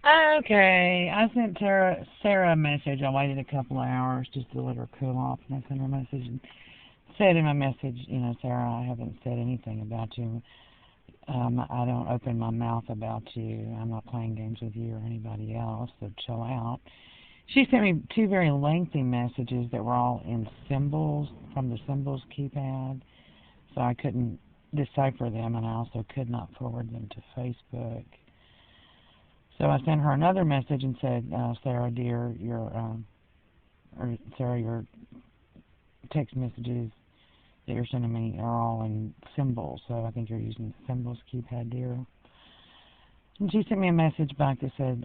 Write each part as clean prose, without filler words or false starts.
Okay, I sent Sarah a message. I waited a couple of hours just to let her cool off, and I sent her a message and said in my message, Sarah, I haven't said anything about you. I don't open my mouth about you. I'm not playing games with you or anybody else, so chill out. She sent me two very lengthy messages that were all in symbols from the symbols keypad, so I couldn't decipher them, and I also could not forward them to Facebook. So I sent her another message and said, Sarah, dear, your text messages that you're sending me are all in symbols, so I think you're using the symbols keypad, dear. And she sent me a message back that said,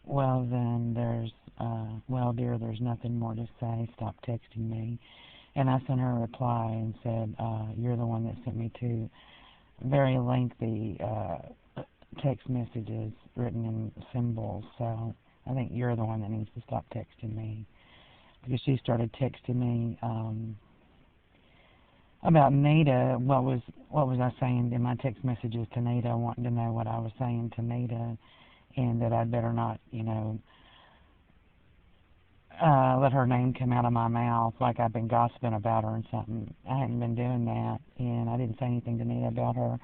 well then, well dear, there's nothing more to say, stop texting me. And I sent her a reply and said, you're the one that sent me two very lengthy text messages written in symbols, so I think you're the one that needs to stop texting me. Because she started texting me about Nita. What was I saying in my text messages to Nita, wanting to know what I was saying to Nita, and that I'd better not, let her name come out of my mouth like I've been gossiping about her and something. I hadn't been doing that, and I didn't say anything to Nita about her,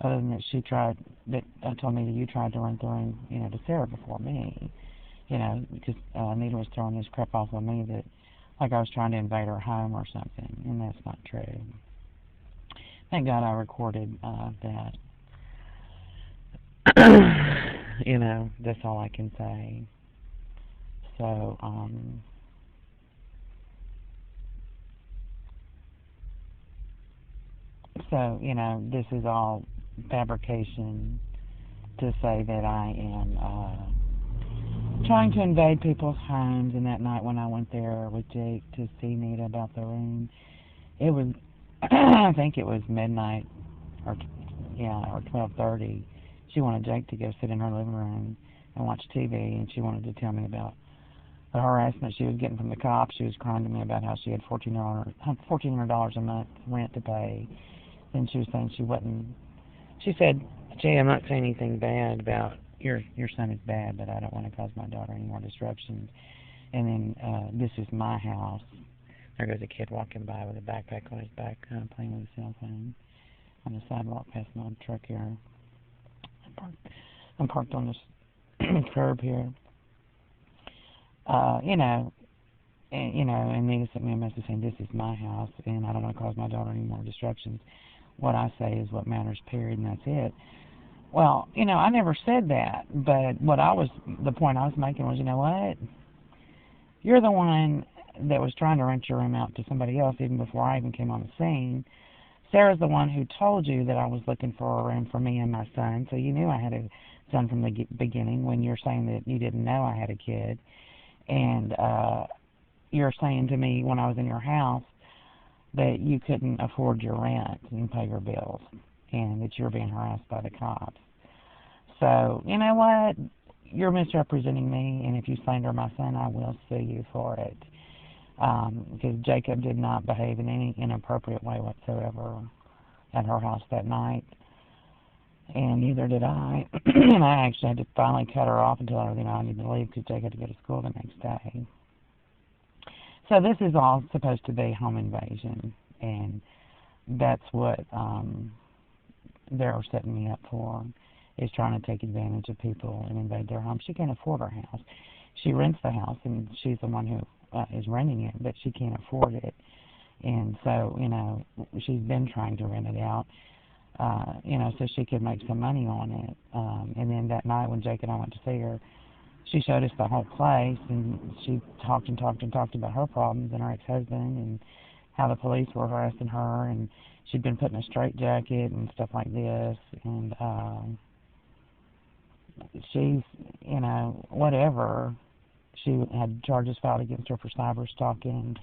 other than that told me that you tried to run through him, to Sarah before me, because Nita was throwing this crap off on me that, like I was trying to invade her home or something, and that's not true. Thank God I recorded that. That's all I can say. So, this is all fabrication to say that I am trying to invade people's homes. And that night when I went there with Jake to see Nita about the room, it was, I think it was midnight, or 12:30. She wanted Jake to go sit in her living room and watch TV, and she wanted to tell me about the harassment she was getting from the cops. She was crying to me about how she had $1,400 a month rent to pay. Then she was saying she wasn't. She said, "Jay, I'm not saying anything bad about your son is bad, but I don't want to cause my daughter any more disruptions." And then this is my house. There goes a kid walking by with a backpack on his back, playing with a cell phone on the sidewalk past my truck here. I'm parked on this curb here. And Nita sent me a message saying, this is my house, and I don't want to cause my daughter any more disruptions. What I say is what matters, period, and that's it. Well, I never said that, but the point I was making was, you know what? You're the one that was trying to rent your room out to somebody else even before I even came on the scene. Sarah's the one who told you that I was looking for a room for me and my son, so you knew I had a son from the beginning when you're saying that you didn't know I had a kid. And you're saying to me when I was in your house that you couldn't afford your rent and pay your bills, and that you're being harassed by the cops. So, you know what? You're misrepresenting me, and if you slander my son, I will sue you for it. Because Jacob did not behave in any inappropriate way whatsoever at her house that night, and neither did I. And I actually had to finally cut her off and tell her, I need to leave because Jake had to go to school the next day. So this is all supposed to be home invasion, and that's what they're setting me up for, is trying to take advantage of people and invade their home. She can't afford her house. She rents the house, and she's the one who is renting it, but she can't afford it. And so, she's been trying to rent it out, so she could make some money on it. And then that night when Jake and I went to see her, she showed us the whole place, and she talked and talked and talked about her problems and her ex-husband and how the police were harassing her, and she'd been put in a straitjacket and stuff like this. And she's, whatever. She had charges filed against her for cyber stalking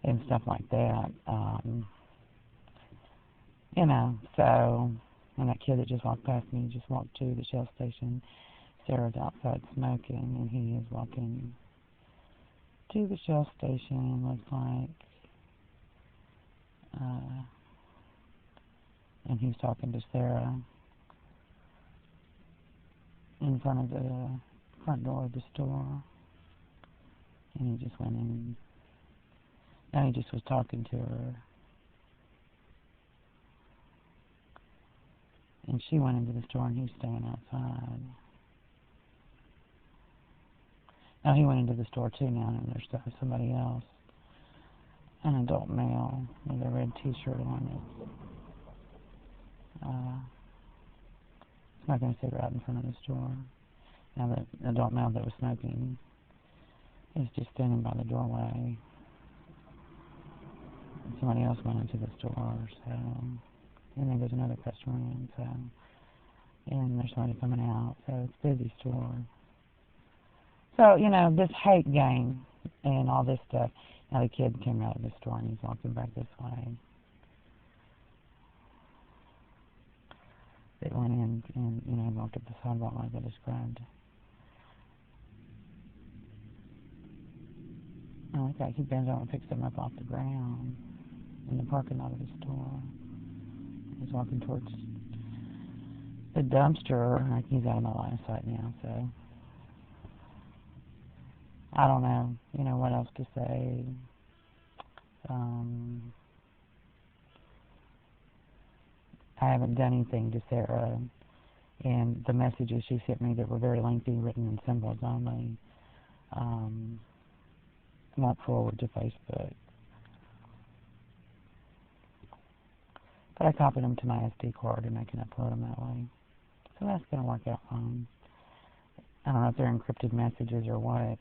and stuff like that. So, and that kid that just walked past me just walked to the Shell station. Sarah's outside smoking, and he is walking to the Shell station, looks like. And he's talking to Sarah. in front of the front door of the store, and he just went in. Now he just was talking to her, and she went into the store, and he's staying outside. Now he went into the store too now, and there's somebody else, an adult male with a red T-shirt on it. Smoking a cigarette in front of the store. Now the adult male that was smoking is just standing by the doorway. Somebody else went into the store, so, and then there's another customer in, so, and there's somebody coming out, so it's a busy store. So, you know, this hate game and all this stuff. Now the kid came out of the store and he's walking back this way. They went in and, you know, walked up the sidewalk like I described. Oh, okay, he bends over and picks them up off the ground in the parking lot of the store. He's walking towards the dumpster. Like he's out of my line of sight now, so I don't know, you know, what else to say. I haven't done anything to Sarah, and the messages she sent me that were very lengthy, written in symbols only, won't forward to Facebook. But I copied them to my SD card and I can upload them that way. So that's going to work out fine. I don't know if they're encrypted messages or what.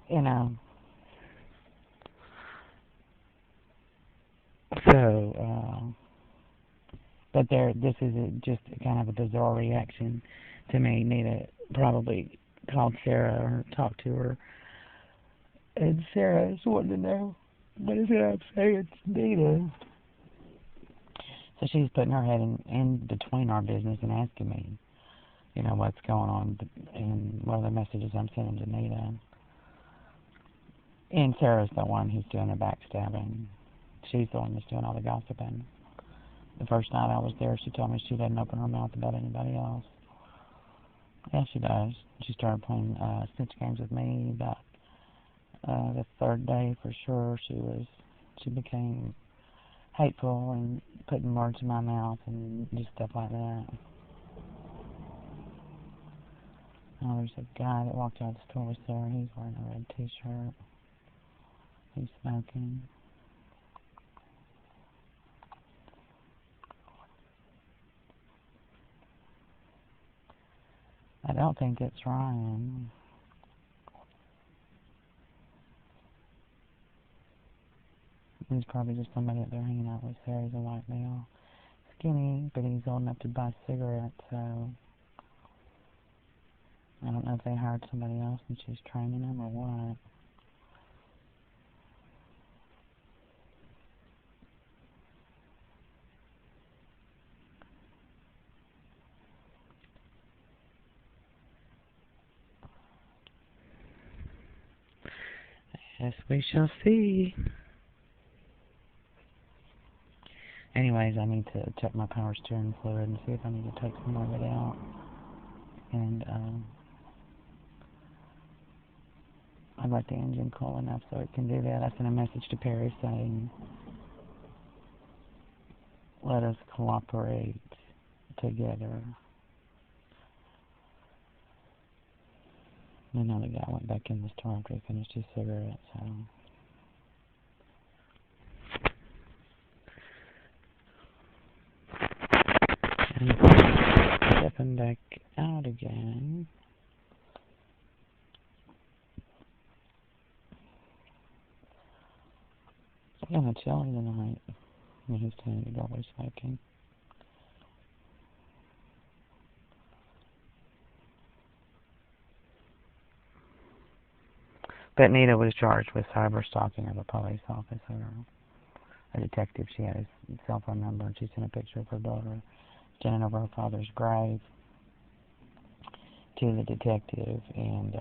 You know. So, but this is just kind of a bizarre reaction to me. Nita probably called Sarah or talked to her. And Sarah just wanted to know, what is it I'm saying? It's Nita. So she's putting her head in between our business and asking me, you know, what's going on and what are the messages I'm sending to Nita. And Sarah's the one who's doing the backstabbing. She's the one that's doing all the gossiping. The first night I was there, she told me she doesn't open her mouth about anybody else. Yeah, she does. She started playing snitch games with me about the third day for sure. She became hateful and putting words in my mouth and just stuff like that. Oh, there's a guy that walked out of the store with Sarah. He's wearing a red T-shirt. He's smoking. I don't think it's Ryan. He's probably just somebody that they're hanging out with. Sarah. He's a white male. Skinny, but he's old enough to buy cigarettes, so I don't know if they hired somebody else and she's training him or what. Yes, we shall see. Anyways, I need to check my power steering fluid and see if I need to take some more of it out. And I'd like the engine cool enough so it can do that. I sent a message to Perry saying, let us cooperate together. And another guy went back in the store after he finished his cigarette, so. And stepping back out again. It's kind of chilly tonight. And he's standing at the doorway smoking. But Nita was charged with cyber stalking of a police officer. A detective, she had his cell phone number, and she sent a picture of her daughter standing over her father's grave to the detective, and